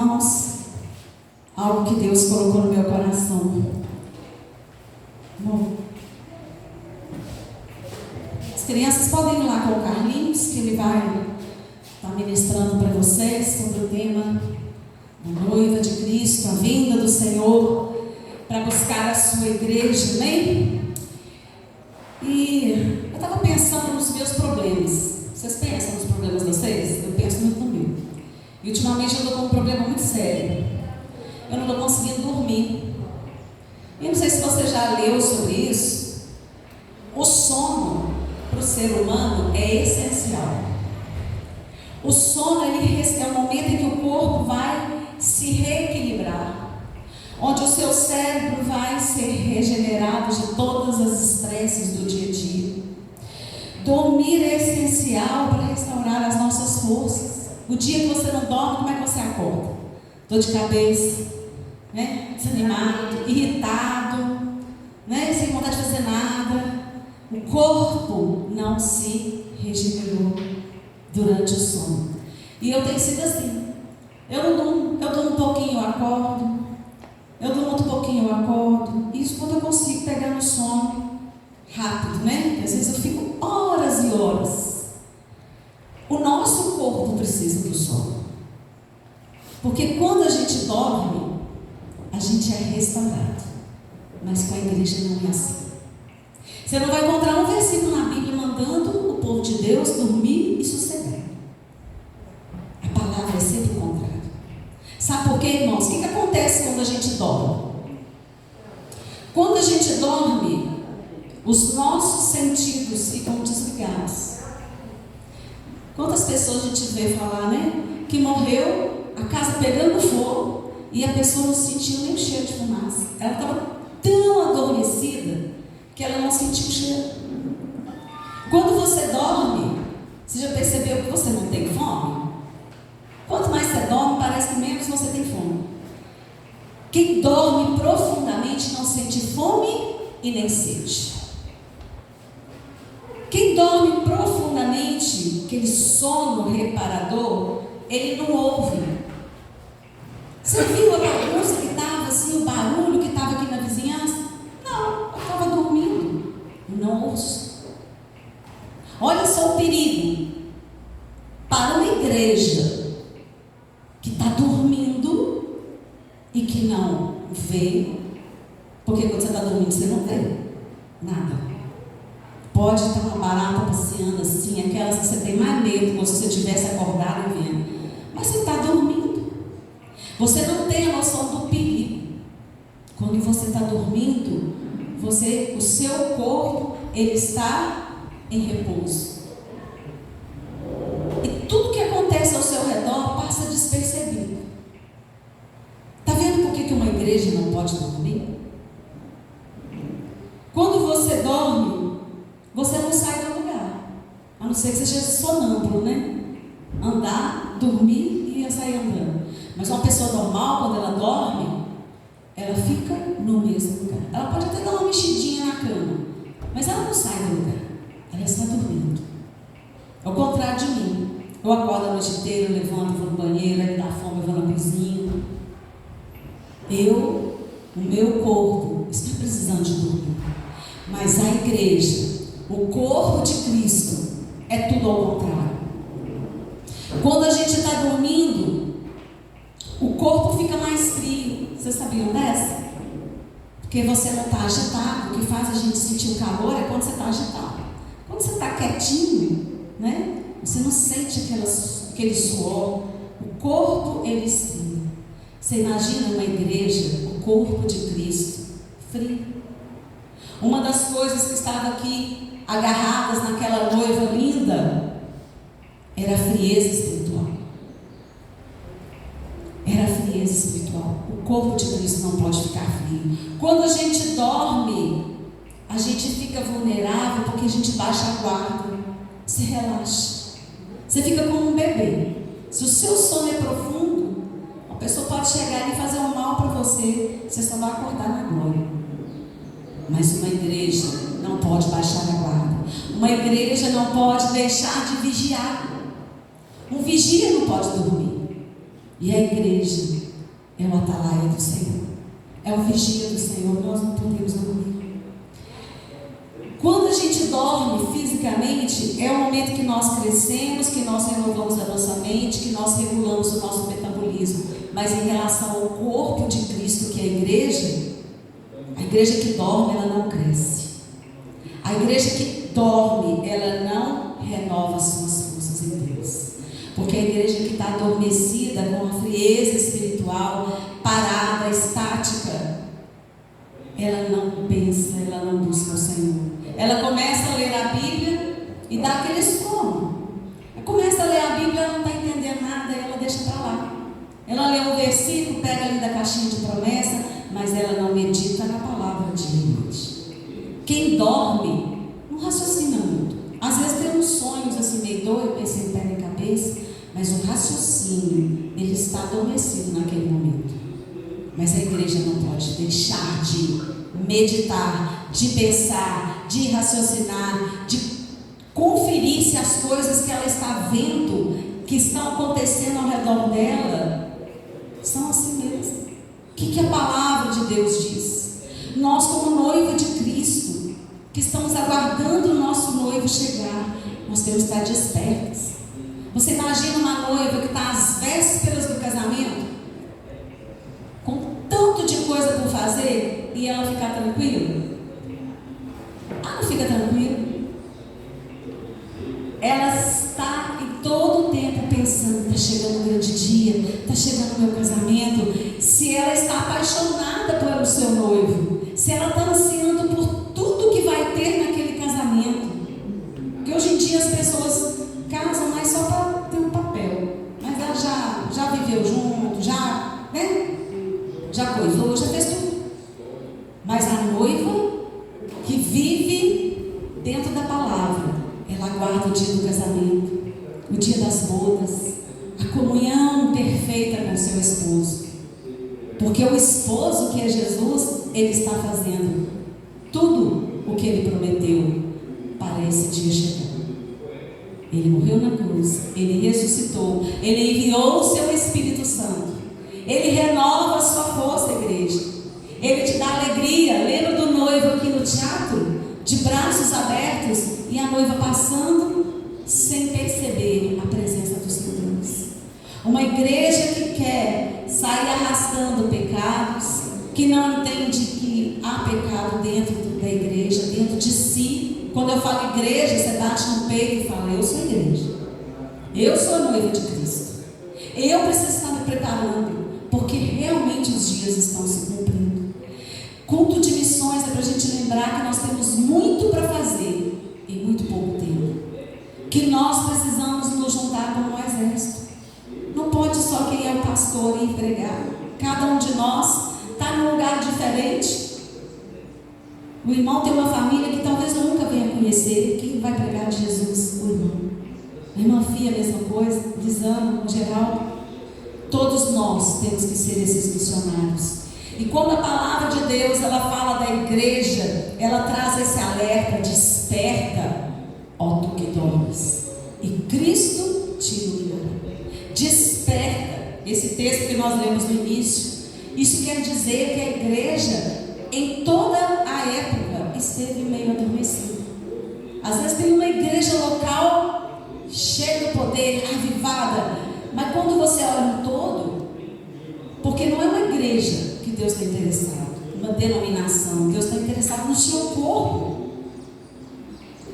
irmãos, algo que Deus colocou no meu coração. Bom, as crianças podem ir lá com o Carlinhos, que ele vai estar ministrando para vocês sobre o tema da noiva de Cristo, a vinda do Senhor para buscar a sua igreja, amém? E eu estava pensando nos meus problemas. Vocês pensam nos problemas de vocês? Eu penso muito no meu. E ultimamente eu estou com um problema muito sério. Eu não estou conseguindo dormir. E eu não sei se você já leu sobre isso. O sono para o ser humano é essencial. O sono é o momento em que o corpo vai se reequilibrar, onde o seu cérebro vai ser regenerado de todas as estresses do dia a dia. Dormir é essencial para restaurar as nossas forças. O dia que você não dorme, como é que você acorda? Dor de cabeça, né? Desanimado, irritado, né? Sem vontade de fazer nada. O corpo não se regenerou durante o sono. E eu tenho sido assim. Eu durmo um pouquinho, eu acordo. Eu durmo outro pouquinho, eu acordo. Isso quando eu consigo pegar no sono rápido, né? Às vezes eu fico horas e horas. O nosso corpo precisa do sono. Porque quando a gente dorme, a gente é restaurado. Mas com a igreja não é assim. Você não vai encontrar um versículo na Bíblia mandando o povo de Deus dormir e sossegar. A palavra é sempre o contrário. Sabe por quê, irmãos? O que acontece quando a gente dorme? Quando a gente dorme, os nossos sentidos ficam desligados. Quantas pessoas a gente vê falar, né? Que morreu, a casa pegando fogo e a pessoa não sentiu nem o cheiro de fumaça. Ela estava tão adormecida que ela não sentiu o cheiro. Quando você dorme, você já percebeu que você não tem fome? Quanto mais você dorme, parece que menos você tem fome. Quem dorme profundamente não sente fome e nem sede. Quem dorme profundamente, aquele sono reparador, ele não ouve. Você viu a bagunça que estava assim, o barulho que estava aqui na vizinhança? Não, eu estava dormindo. Não ouço. Olha só o perigo. Para uma igreja que está dormindo e que não vê, porque quando você está dormindo você não vê nada. Pode estar uma barata passeando assim, aquelas que você tem mais medo como se você tivesse acordado e vendo. Mas você está dormindo. Você não tem a noção do perigo. Quando você está dormindo, o seu corpo, ele está em repouso. E tudo que acontece ao seu redor passa despercebido. Está vendo por que uma igreja não pode dormir? Quando você dorme, você não sai do lugar, a não ser que você seja sonâmbulo, né? Andar, dormir e sair andando. Mas uma pessoa normal, quando ela dorme, ela fica no mesmo lugar. Ela pode até dar uma mexidinha na cama, mas ela não sai do lugar, ela está dormindo. Ao contrário de mim, eu acordo a noite inteira, eu levanto, vou no banheiro, aí me dá fome, eu vou na cozinha. O meu corpo está precisando de dormir. Mas a igreja, o corpo de Cristo, é tudo ao contrário. Quando a gente está dormindo, o corpo fica mais frio. Vocês sabiam dessa? Porque você não está agitado. O que faz a gente sentir o calor é quando você está agitado. Quando você está quietinho, né? Você não sente aquele suor. O corpo, ele esfria. Você imagina uma igreja, o corpo de Cristo, frio. Uma das coisas que estava aqui agarradas naquela noiva linda era a frieza espiritual. Era a frieza espiritual. O corpo de Cristo não pode ficar frio. Quando a gente dorme, a gente fica vulnerável porque a gente baixa a guarda. Você relaxa. Você fica como um bebê. Se o seu sono é profundo, a pessoa pode chegar e fazer um mal para você. Você só vai acordar na glória. Mas uma igreja não pode baixar a guarda. Uma igreja não pode deixar de vigiar. Um vigia não pode dormir. E a igreja é o atalaia do Senhor, é o vigia do Senhor. Nós não podemos dormir. Quando a gente dorme fisicamente, é o momento que nós crescemos, que nós renovamos a nossa mente, que nós regulamos o nosso metabolismo. Mas em relação ao corpo de Cristo, que é a igreja que dorme, ela não cresce. A igreja que dorme, ela não renova suas forças em Deus. Porque a igreja que está adormecida, com uma frieza espiritual, parada, estática, ela não pensa, ela não busca o Senhor. Ela começa a ler a Bíblia e dá aquele sono. Ela começa a ler a Bíblia, ela não está entendendo nada, ela deixa para lá. Ela lê um versículo, pega ali da caixinha de promessa, mas ela não medita na palavra de Deus. Quem dorme não raciocina muito. Às vezes tem uns sonhos assim meio doido, pensando em pé na cabeça, mas o raciocínio, ele está adormecido naquele momento. Mas a igreja não pode deixar de meditar, de pensar, de raciocinar, de conferir se as coisas que ela está vendo, que estão acontecendo ao redor dela, são assim mesmo. O que a palavra de Deus diz? Nós, como noiva de Cristo, que estamos aguardando o nosso noivo chegar, nós temos que estar despertos. Você imagina uma noiva que está às vésperas do casamento, com tanto de coisa por fazer, e ela ficar tranquila? Ela não fica tranquila. Ela está em todo o tempo pensando: está chegando o grande dia, está chegando o meu casamento. Se ela está apaixonada pelo seu noivo, se ela está ansiando por tudo que vai ter naquele casamento. Porque hoje em dia as pessoas casam, mas só para ter um papel. Mas ela já viveu junto, já coisou, já fez tudo. Mas a noiva que vive dentro da palavra, ela aguarda o dia do casamento, o dia das bodas, a comunhão perfeita com o seu esposo. Porque o esposo, que é Jesus, ele está fazendo tudo o que ele prometeu para esse dia chegar. Ele morreu na cruz, ele ressuscitou, ele enviou o seu Espírito Santo, ele renova a sua força, igreja. Ele te dá alegria. Lembra do noivo aqui no teatro? De braços abertos e a noiva passando sem perceber a presença do seu Deus. Uma igreja que quer sair arrastando pecados, que não entende que há pecado dentro da igreja, dentro de si. Quando eu falo igreja, você bate no peito e fala: eu sou igreja, eu sou a noiva de Cristo, eu preciso estar me preparando, porque realmente os dias estão se cumprindo. Culto de missões é para a gente lembrar que nós temos muito para fazer em muito pouco tempo, que nós precisamos nos juntar como um exército. Não pode só quem é o pastor ir pregar. Cada um de nós está num lugar diferente. O irmão tem uma família que talvez eu nunca venha conhecer. Quem vai pregar de Jesus? O irmão. A irmã Fia, a mesma coisa. Lisandro, Geraldo. Todos nós temos que ser esses missionários. E quando a palavra de Deus ela fala da igreja, ela traz esse alerta: desperta, ó tu que dormes, e Cristo te iluminará. Desperta. Esse texto que nós lemos no início, isso quer dizer que a igreja, em toda a época, esteve meio adormecida. Às vezes tem uma igreja local cheia de poder, avivada, mas quando você olha um todo, porque não é uma igreja que Deus está interessado, uma denominação, Deus está interessado no seu corpo.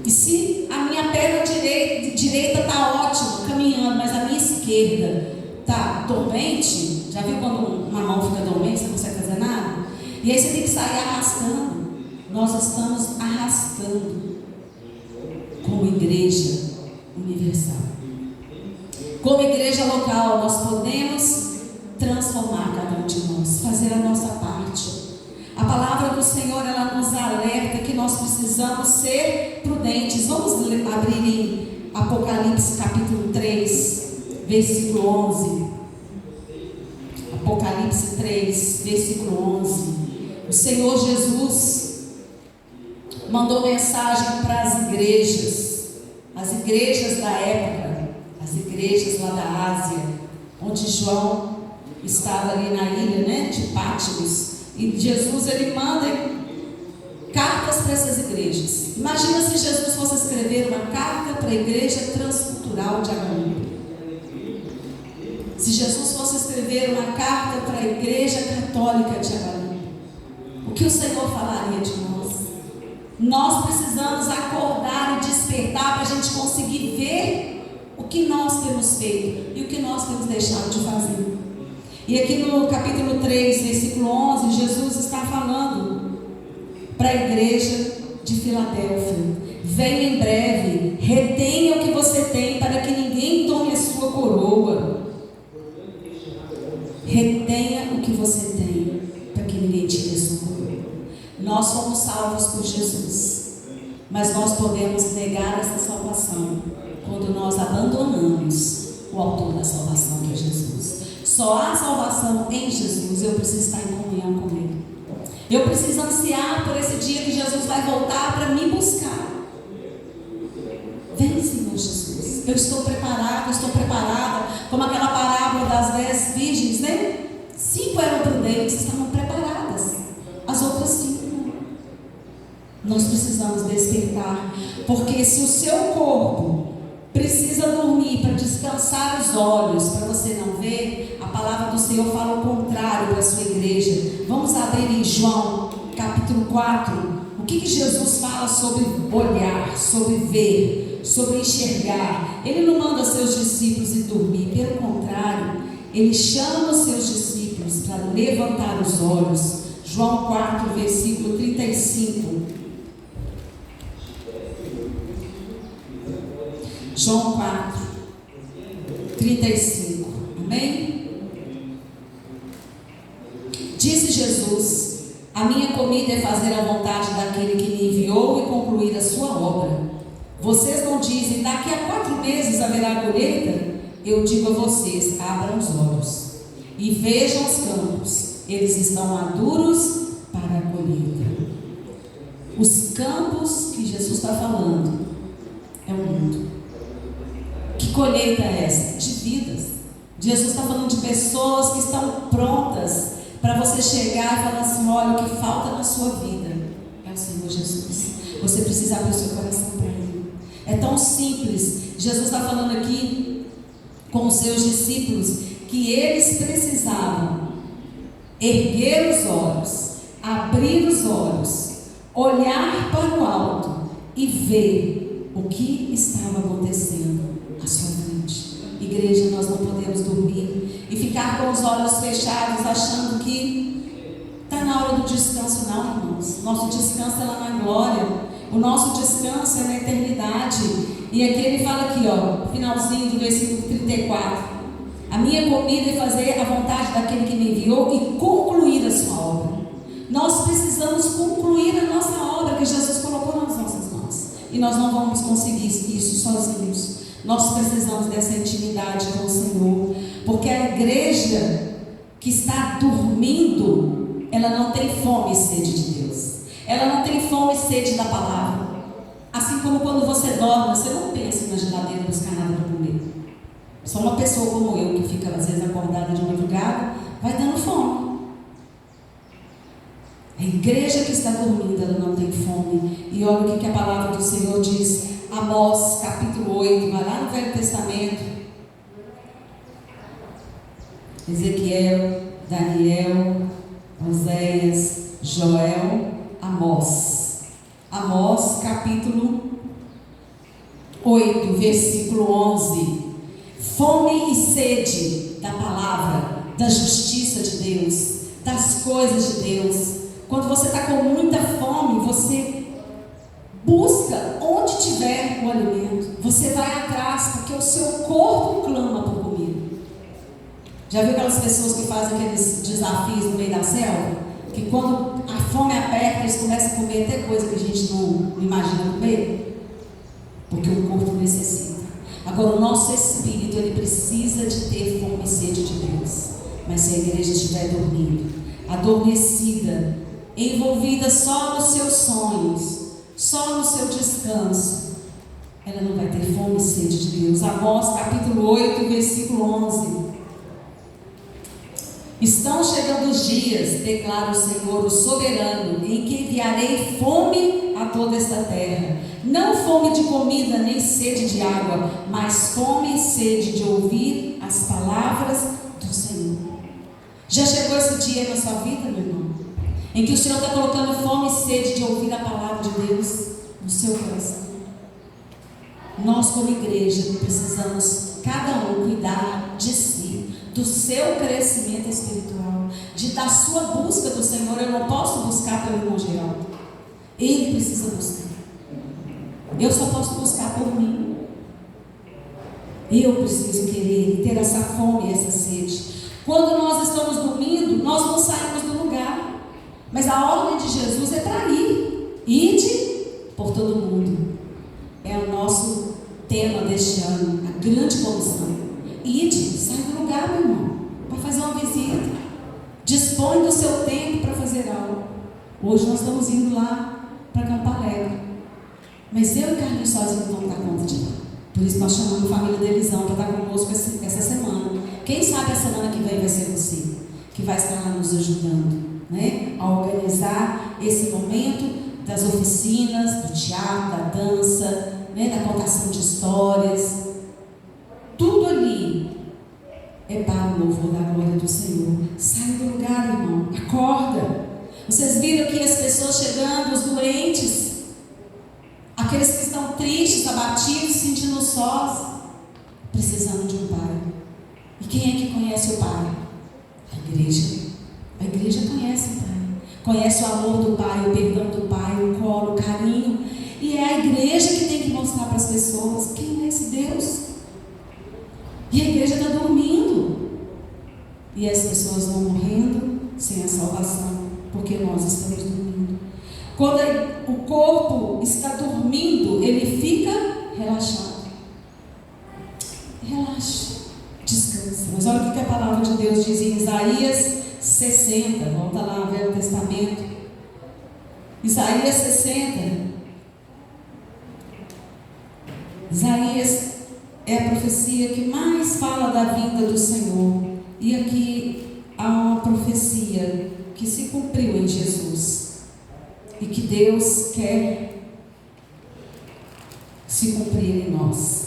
E se a minha perna direita está ótima, caminhando, mas a minha esquerda está dormente, já viu quando uma mão fica dormente, você não consegue fazer nada? E aí você tem que sair arrastando. Nós estamos arrastando como igreja universal. Como igreja local, nós podemos transformar cada um de nós, fazer a nossa parte. A palavra do Senhor, ela nos alerta que nós precisamos ser prudentes. Vamos abrir em Apocalipse capítulo 3, versículo 11. Apocalipse 3, versículo 11. O Senhor Jesus mandou mensagem para as igrejas da época, as igrejas lá da Ásia, onde João estava ali na ilha, né, de Pátimos, e Jesus ele manda cartas para essas igrejas. Imagina se Jesus fosse escrever uma carta para a igreja transcultural de Agualupe. Se Jesus fosse escrever uma carta para a igreja católica de Agualupe, o que o Senhor falaria de nós? Nós precisamos acordar e despertar para a gente conseguir ver o que nós temos feito e o que nós temos deixado de fazer. E aqui no capítulo 3, versículo 11, Jesus está falando para a igreja de Filadélfia: venha em breve, retenha o que você tem para que ninguém tome a sua coroa. Retenha o que você tem para que ninguém tire a sua coroa. Nós somos salvos por Jesus, mas nós podemos negar essa salvação quando nós abandonamos o autor da salvação, que é Jesus. Só há salvação em Jesus. Eu preciso estar em comunhão com Ele. Eu preciso ansiar por esse dia que Jesus vai voltar para me buscar. Vem, Senhor Jesus. Eu estou preparado, estou preparada. Como aquela parábola das 10 virgens, né? 5 eram prudentes, estavam preparadas. As outras 5 não. Nós precisamos despertar. Porque se o seu corpo precisa dormir para descansar os olhos, para você não ver, a palavra do Senhor fala o contrário para a sua igreja. Vamos abrir em João, capítulo 4. O que Jesus fala sobre olhar, sobre ver, sobre enxergar? Ele não manda seus discípulos ir dormir, pelo contrário, ele chama os seus discípulos para levantar os olhos. João 4, versículo 35. João 4, 35. Amém? Disse Jesus: a minha comida é fazer a vontade daquele que me enviou e concluir a sua obra. Vocês não dizem, daqui a 4 meses haverá colheita? Eu digo a vocês, abram os olhos e vejam os campos, eles estão maduros para a colheita. Os campos que Jesus está falando é o mundo. Que colheita é essa? De vidas. Jesus está falando de pessoas que estão prontas para você chegar e falar assim: olha, o que falta na sua vida é o Senhor Jesus. Você precisa abrir o seu coração para Ele. É tão simples. Jesus está falando aqui com os seus discípulos que eles precisavam erguer os olhos, abrir os olhos, olhar para o alto e ver o que estava acontecendo à sua frente. Igreja, nós não podemos dormir e ficar com os olhos fechados achando que está na hora do descanso. Não, irmãos. Nosso descanso é lá na glória. O nosso descanso é na eternidade. E aqui ele fala aqui, ó, finalzinho do versículo 34: a minha comida é fazer a vontade daquele que me enviou e concluir a sua obra. Nós precisamos concluir a nossa obra que Jesus colocou nas nossas mãos. E nós não vamos conseguir isso sozinhos. Nós precisamos dessa intimidade com o Senhor, porque a igreja que está dormindo, ela não tem fome e sede de Deus, ela não tem fome e sede da palavra. Assim como quando você dorme, você não pensa na geladeira buscar nada para comer. Só uma pessoa como eu, que fica às vezes acordada de madrugada, vai dando fome. A igreja que está dormindo, ela não tem fome. E olha o que a palavra do Senhor diz. Amós, capítulo 8, vai lá no Velho Testamento. Ezequiel, Daniel, Oséias, Joel, Amós. Amós, capítulo 8, versículo 11. Fome e sede da palavra, da justiça de Deus, das coisas de Deus. Quando você está com muita fome, você busca onde tiver o alimento. Você vai atrás, porque o seu corpo clama por comida. Já viu aquelas pessoas que fazem aqueles desafios no meio da selva? Que quando a fome aperta, eles começam a comer até coisa que a gente não imagina comer. Porque o corpo necessita. Agora, o nosso espírito, ele precisa de ter fome e sede de Deus. Mas se a igreja estiver dormindo, adormecida, envolvida só nos seus sonhos, só no seu descanso, ela não vai ter fome e sede de Deus. Amós capítulo 8, versículo 11. Estão chegando os dias, declara o Senhor, o soberano, em que enviarei fome a toda esta terra. Não fome de comida, nem sede de água, mas fome e sede de ouvir as palavras do Senhor. Já chegou esse dia na sua vida, meu irmão? Em que o Senhor está colocando fome e sede de ouvir a palavra de Deus no seu coração. Nós, como igreja, precisamos, cada um, cuidar de si, do seu crescimento espiritual, da sua busca do Senhor. Eu não posso buscar pelo irmão Geraldo. Ele precisa buscar. Eu só posso buscar por mim. Eu preciso querer e ter essa fome e essa sede. Quando nós estamos dormindo, nós não saímos do lugar. Mas a ordem de Jesus é para ir. Ide por todo mundo. É o nosso tema deste ano, a grande comissão. Ide, sai do lugar, meu irmão, para fazer uma visita. Dispõe do seu tempo para fazer algo. Hoje nós estamos indo lá para Campo Alegre. Mas eu e Carlinhos sozinhos não vamos dar conta de lá. Por isso nós chamamos a família Delizão para estar conosco essa semana. Quem sabe a semana que vem vai ser você, que vai estar lá nos ajudando, né? A organizar esse momento das oficinas, do teatro, da dança, né? Da contação de histórias. Tudo ali é para o louvor da glória do Senhor. Sai do lugar, irmão. Acorda. Vocês viram aqui as pessoas chegando, os doentes, aqueles que estão tristes, abatidos, sentindo sós, precisando de um pai. E quem é que conhece o pai? A igreja. A igreja conhece o pai. Conhece o amor do pai, o perdão do pai, o colo, o carinho. E é a igreja que tem que mostrar para as pessoas quem é esse Deus. E a igreja está dormindo. E as pessoas vão morrendo sem a salvação, porque nós estamos dormindo. Quando o corpo está dormindo, ele fica relaxado. Relaxa, descansa. Mas olha o que a palavra de Deus diz em Isaías 60. Volta lá, Velho Testamento. Isaías 60. Isaías é a profecia que mais fala da vinda do Senhor. E aqui há uma profecia que se cumpriu em Jesus. E que Deus quer se cumprir em nós.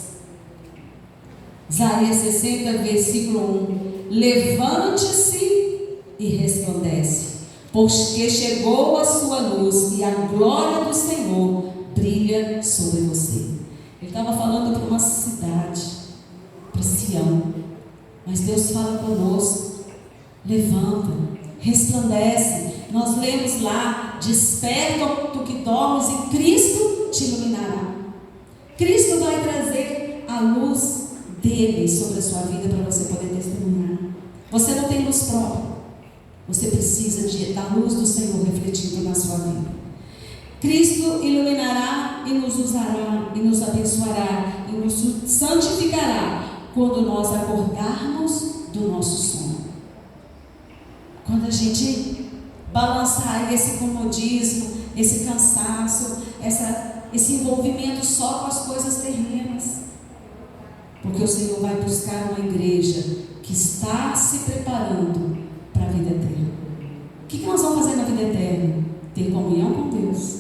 Isaías 60, versículo 1. Levante-se e resplandece, porque chegou a sua luz e a glória do Senhor brilha sobre você. Ele estava falando para uma cidade, para Sião. Mas Deus fala conosco. Levanta, resplandece. Nós lemos lá: desperta tu que dormes e Cristo te iluminará. Cristo vai trazer a luz dele sobre a sua vida para você poder testemunhar. Você não tem luz própria. Você precisa da luz do Senhor refletindo na sua vida. Cristo iluminará e nos usará, e nos abençoará, e nos santificará quando nós acordarmos do nosso sono. Quando a gente balançar esse comodismo, esse cansaço, esse envolvimento só com as coisas terrenas. Porque o Senhor vai buscar uma igreja que está se preparando para a vida eterna. O que nós vamos fazer na vida eterna? Ter comunhão com Deus,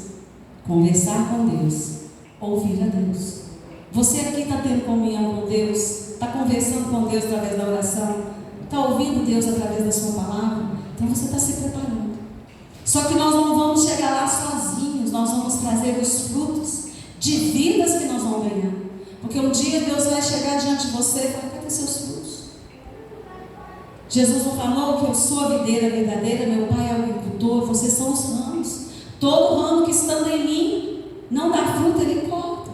conversar com Deus, ouvir a Deus. Você aqui está tendo comunhão com Deus? Está conversando com Deus através da oração? Está ouvindo Deus através da sua palavra? Então você está se preparando. Só que nós não vamos chegar lá sozinhos. Nós vamos trazer os frutos de vidas que nós vamos ganhar. Porque um dia Deus vai chegar diante de você e falar: cadê seus frutos? Jesus não falou que eu sou a videira verdadeira, meu Pai é o agricultor, vocês são os ramos. Todo ramo que estando em mim não dá fruto, Ele corta.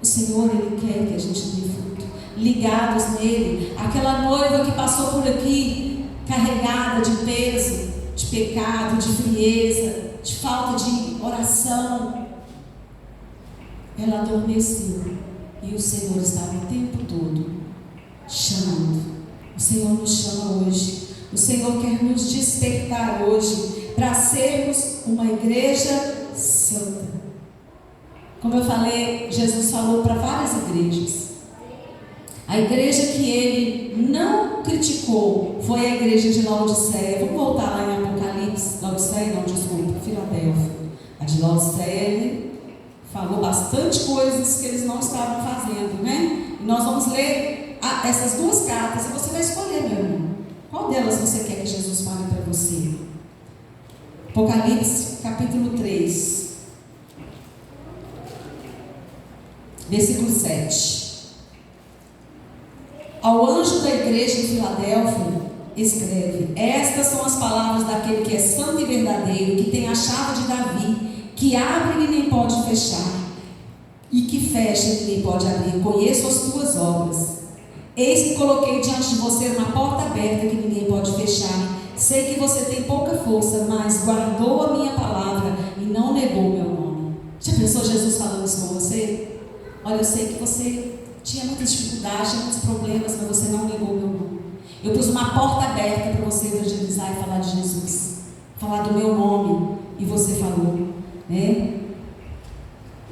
O Senhor, Ele quer que a gente dê fruto, ligados nele. Aquela noiva que passou por aqui carregada de peso, de pecado, de frieza, de falta de oração, ela adormeceu e o Senhor estava o tempo todo chamando. O Senhor nos chama hoje. O Senhor quer nos despertar hoje para sermos uma igreja santa. Como eu falei, Jesus falou para várias igrejas. A igreja que ele não criticou foi a igreja de Laodiceia. Vamos voltar lá em Apocalipse. Laodiceia não, desculpa, Filadélfia. A de Laodiceia, ele falou bastante coisas que eles não estavam fazendo, né? E nós vamos ler essas duas cartas e você vai escolher, meu irmão. Qual delas você quer que Jesus fale para você? Apocalipse, capítulo 3, versículo 7. Ao anjo da igreja em Filadélfia, escreve: estas são as palavras daquele que é santo e verdadeiro, que tem a chave de Davi, que abre e ninguém pode fechar, e que fecha e ninguém pode abrir. Conheço as tuas obras. Eis que coloquei diante de você uma porta aberta que ninguém pode fechar. Sei que você tem pouca força, mas guardou a minha palavra e não negou o meu nome. Já pensou Jesus falando isso com você? Olha, eu sei que você tinha muitas dificuldades, tinha muitos problemas, mas você não negou o meu nome. Eu pus uma porta aberta para você evangelizar e falar de Jesus, falar do meu nome, e você falou, né?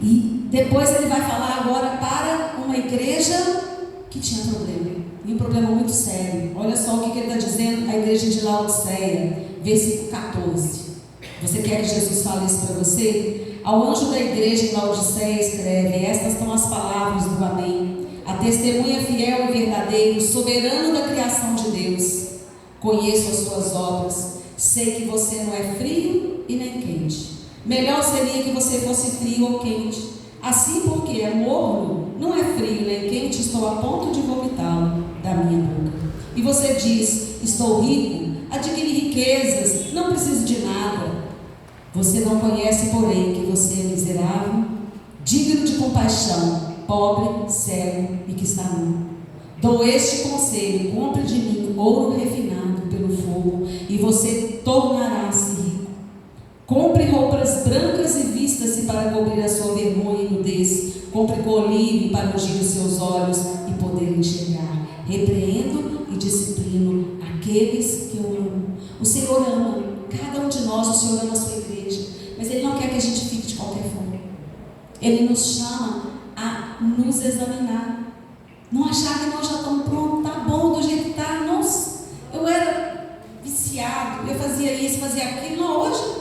E depois ele vai falar agora para uma igreja que tinha problema, e um problema muito sério. Olha só o que ele está dizendo à igreja de Laodiceia, versículo 14. Você quer que Jesus fale isso para você? Ao anjo da igreja em Laodiceia escreve: estas são as palavras do Amém, a testemunha fiel e verdadeiro, soberano da criação de Deus. Conheço as tuas obras, sei que você não é frio e nem quente. Melhor seria que você fosse frio ou quente. Assim, porque é morno, não é frio nem quente, estou a ponto de vomitá-lo da minha boca. E você diz: estou rico, adquiri riquezas, não preciso de nada. Você não conhece, porém, que você é miserável, digno de compaixão, pobre, cego e que está nu. Dou este conselho: compre de mim ouro refinado pelo fogo, e você tornará-se rico. Compre roupas brancas e vista-se para cobrir a sua vergonha e nudez. Compre colírio para ungir os seus olhos e poder enxergar. Repreendo e disciplino aqueles que eu amo. O Senhor ama cada um de nós, o Senhor ama a sua igreja, mas Ele não quer que a gente fique de qualquer forma. Ele nos chama a nos examinar, não achar que nós já estamos prontos, tá bom do jeito que está. Nossa, eu era viciado, eu fazia isso, fazia aquilo. Não, hoje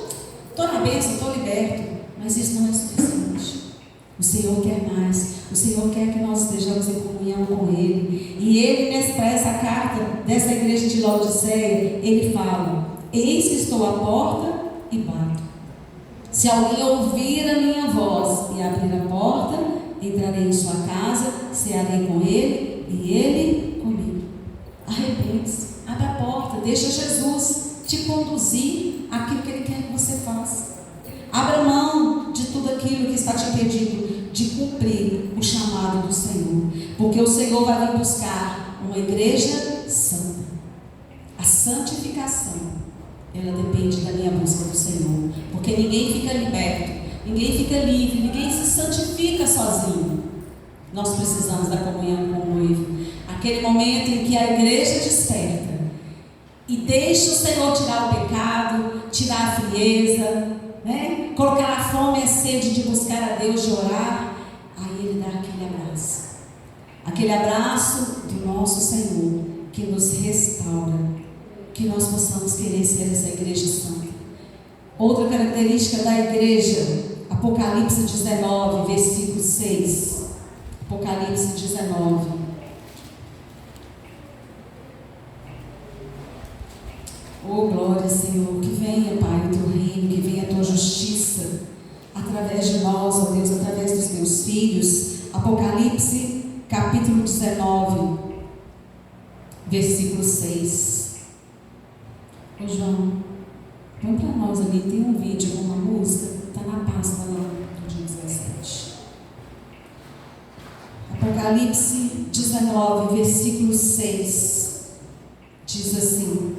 estou na bênção, estou liberto, mas isso não é suficiente. O Senhor quer mais. O Senhor quer que nós estejamos em comunhão com Ele. E Ele, para essa carta dessa igreja de Laodiceia, Ele fala: eis que estou à porta e bato. Se alguém ouvir a minha voz e abrir a porta, entrarei em sua casa, cearei com ele e ele comigo. Arrepende-se, abre a porta, deixa Jesus te conduzir àquilo que Ele quer que você faça. Abra mão de tudo aquilo que está te impedindo de cumprir o chamado do Senhor, porque o Senhor vai vir buscar uma igreja santa. A santificação, ela depende da minha busca do Senhor, porque ninguém fica liberto, ninguém fica livre, ninguém se santifica sozinho. Nós precisamos da comunhão com o noivo, aquele momento em que a igreja desperta e deixa o Senhor tirar o pecado, tirar a frieza, né? Colocar a fome e a sede de buscar a Deus, de orar. Aí Ele dá aquele abraço do nosso Senhor, que nos restaura, que nós possamos querer ser essa igreja santa. Outra característica da igreja, Apocalipse 19, versículo 6. Apocalipse 19. Oh, glória, Senhor, que venha, Pai, o Teu reino, que venha a Tua justiça através de nós, ó Deus, através dos Teus filhos. Apocalipse, capítulo 19, versículo 6. Ô, João, põe para nós ali, tem um vídeo com uma música, está na pasta lá do dia 17. Apocalipse 19, versículo 6, diz assim: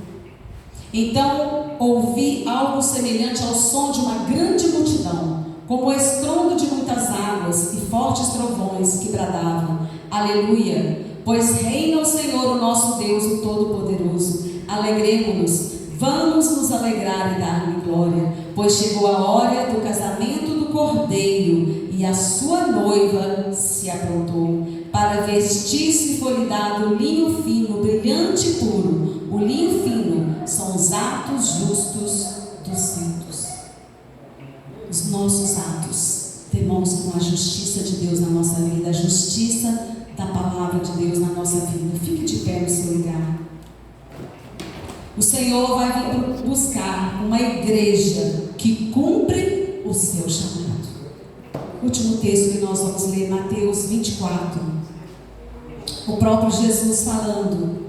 então ouvi algo semelhante ao som de uma grande multidão, como o estrondo de muitas águas e fortes trovões que bradavam: aleluia, pois reina o Senhor, o nosso Deus, o Todo-Poderoso. Alegremo-nos, vamos nos alegrar e dar-lhe glória, pois chegou a hora do casamento do Cordeiro, e a sua noiva se aprontou. para vestir-se foi-lhe dado o linho fino, brilhante e puro. O linho fino são os atos justos dos santos. Os nossos atos demonstram a justiça de Deus na nossa vida, a justiça da palavra de Deus na nossa vida. Fique de pé no seu lugar. O Senhor vai vir buscar uma igreja que cumpre o seu chamado. Último texto que nós vamos ler, Mateus 24. O próprio Jesus falando.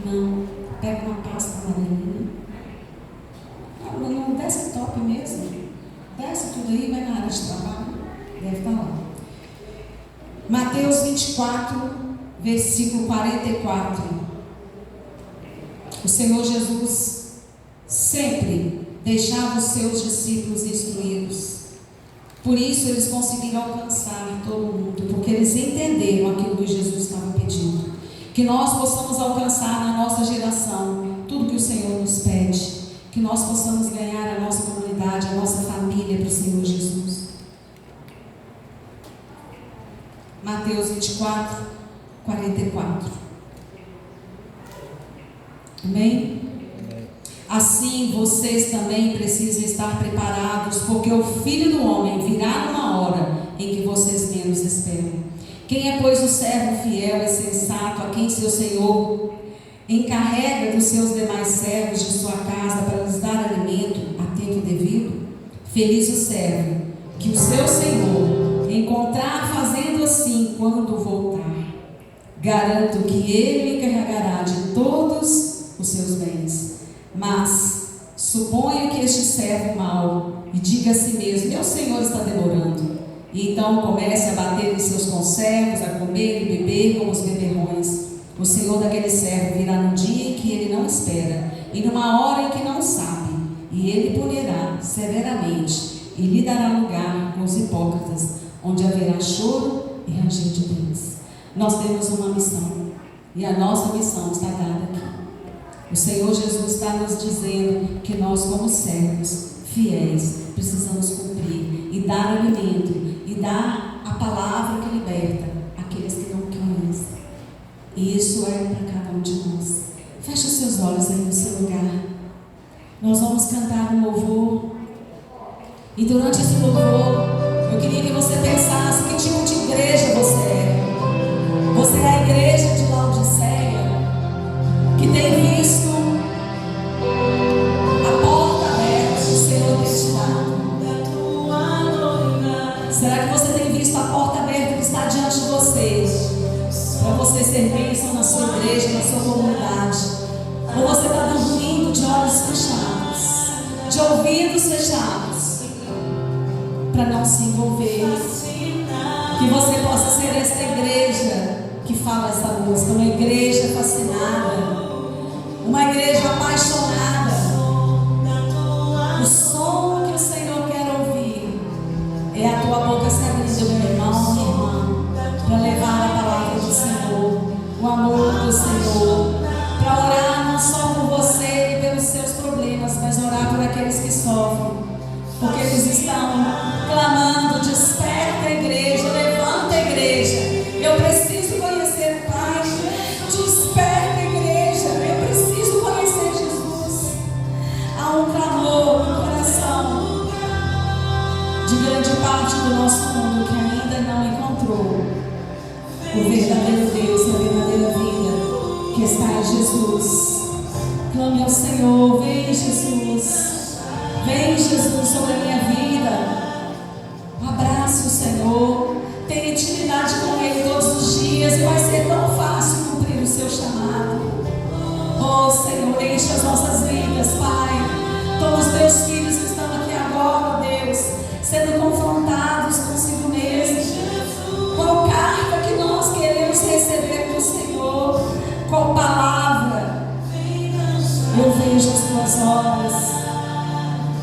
Não, pega uma pasta amarelinha. Não, desce top mesmo. Desce tudo aí, vai na área de trabalho. Deve estar lá. Mateus 24, versículo 44. O Senhor Jesus sempre deixava os seus discípulos instruídos. Por isso eles conseguiram alcançar todo mundo, porque eles entenderam aquilo que Jesus estava pedindo. Que nós possamos alcançar na nossa geração tudo que o Senhor nos pede. Que nós possamos ganhar a nossa comunidade, a nossa família para o Senhor Jesus. Mateus 24, 44. Amém? Assim vocês também precisam estar preparados, porque o Filho do Homem virá numa hora em que vocês menos esperam. Quem é, pois, o servo fiel e sensato, a quem seu Senhor encarrega dos seus demais servos de sua casa para lhes dar alimento a tempo devido? Feliz o servo que o seu Senhor encontrar fazendo assim quando voltar. Garanto que ele encarregará de todos os seus bens. Mas suponha que este servo mau e diga a si mesmo: meu Senhor está demorando. E então comece a bater em seus conservos, a comer e beber como os beberrões. O Senhor daquele servo virá no dia em que ele não espera e numa hora em que não sabe, e ele punirá severamente e lhe dará lugar com os hipócritas, onde haverá choro e ranger de dentes. Nós temos uma missão, e a nossa missão está dada aqui. O Senhor Jesus está nos dizendo que nós, como servos fiéis, precisamos cumprir e dar alimento e dar a palavra que liberta aqueles que não conhecem. E isso é para cada um de nós. Feche os seus olhos aí no seu lugar. Nós vamos cantar um louvor. E durante esse louvor, eu queria que você pensasse que tipo de igreja você é. Você é a igreja de Laodiceia, que tem visto a porta aberta que o Senhor tem te dado. Será que você tem visto a porta aberta que está diante de vocês, para você ser bênção na sua igreja, na sua comunidade? Ou você está dormindo de olhos fechados, de ouvidos fechados, para não se envolver? Que você possa ser esta igreja que fala essa música, uma igreja fascinada, uma igreja apaixonada. O som que o Senhor quer ouvir é a tua boca se abrindo, meu irmão, minha irmã, para levar a palavra do Senhor, o amor do Senhor, para orar não só por você e pelos seus problemas, mas orar por aqueles que sofrem, porque eles estão clamando: desperta a igreja, levanta a igreja. Eu preciso conhecer o Pai. Desperta a igreja. Eu preciso conhecer Jesus. Há um clamor no coração de grande parte do nosso mundo que ainda não encontrou o verdadeiro Deus e a verdadeira vida que está em Jesus. Clame ao Senhor: vem Jesus, vem Jesus sobre a minha vida. Abrace o Senhor, tenha intimidade com Ele todos os dias e vai ser tão fácil cumprir o seu chamado. Oh Senhor, enche as nossas vidas, Pai. Todos os teus filhos que estão aqui agora, Deus, sendo confrontados consigo mesmo. Qual carta que nós queremos receber do Senhor? Qual palavra? Eu vejo as tuas obras.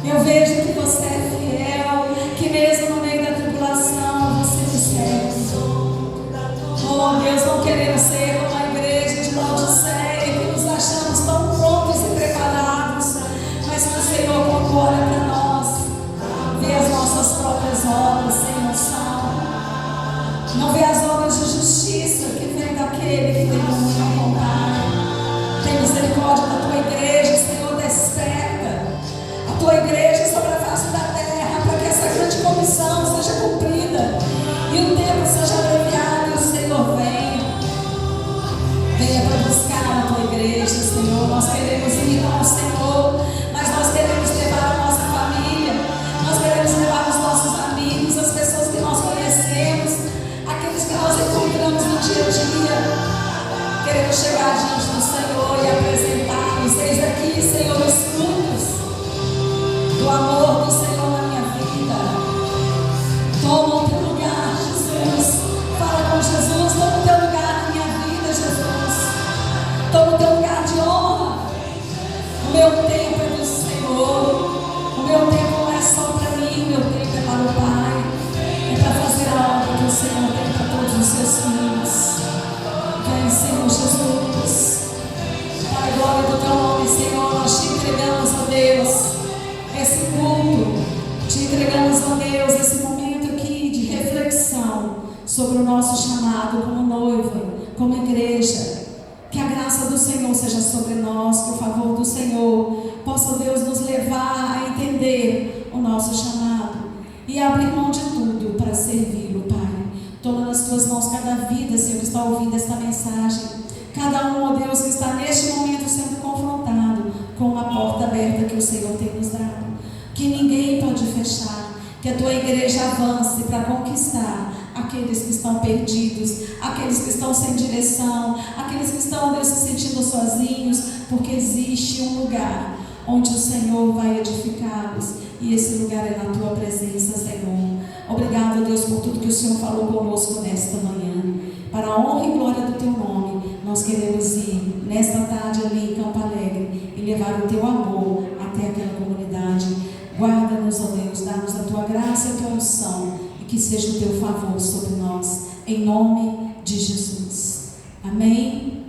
Eu vejo que você é fiel, que mesmo no meio da tribulação você me serve. Oh Deus, não queremos ser como a igreja de Laodiceia, que nos achamos tão prontos e preparados, mas que o Senhor olha para nós, vê as nossas próprias obras sem noção. meu tempo é do Senhor. O meu tempo não é só para mim, o meu tempo é para o Pai. É para fazer a obra que o Senhor tem para todos os seus filhos. Vem, Senhor Jesus. Pai, glória do teu nome, Senhor. Nós te entregamos, ó Deus, esse culto. Te entregamos, ó Deus, esse momento aqui de reflexão sobre o nosso chamado como noiva, como igreja. Que a graça do Senhor seja sobre nós, que o favor do Senhor possa, Deus, nos levar a entender o nosso chamado e abrir mão de tudo para servi-lo, Pai. Toma nas tuas mãos cada vida, Senhor, que está ouvindo esta mensagem. Cada um, ó Deus, que está neste momento sendo confrontado com uma porta aberta que o Senhor tem nos dado. Que ninguém pode fechar. Que a tua igreja avance para conquistar aqueles que estão perdidos, aqueles que estão sem direção, aqueles que estão, Deus, se sentindo sozinhos, porque existe um lugar onde o Senhor vai edificá-los, e esse lugar é na tua presença, Senhor. Obrigado, Deus, por tudo que o Senhor falou conosco nesta manhã. Para a honra e glória do teu nome, nós queremos ir nesta tarde ali em Campo Alegre e levar o teu amor até aquela comunidade. Guarda-nos, ó Deus, dá-nos a tua graça e a tua unção, e que seja o teu favor sobre nós, em nome de Jesus. Amém?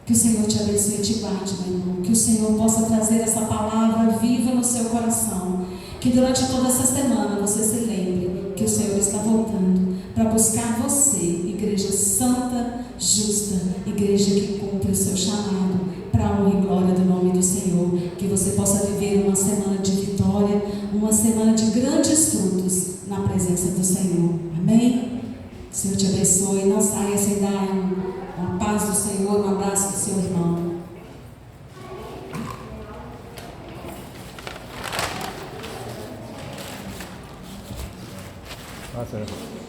Que o Senhor te abençoe e te guarde, meu irmão. Que o Senhor possa trazer essa palavra viva no seu coração. Que durante toda essa semana você se lembre que o Senhor está voltando para buscar você, igreja santa, justa, igreja que cumpre o seu chamado, para a honra e glória do nome do Senhor. Que você possa viver uma semana de vitória, uma semana de grandes frutos na presença do Senhor. Amém? O Senhor te abençoe. Não saia sem dar uma paz do Senhor, um abraço do seu irmão. Ah, certo.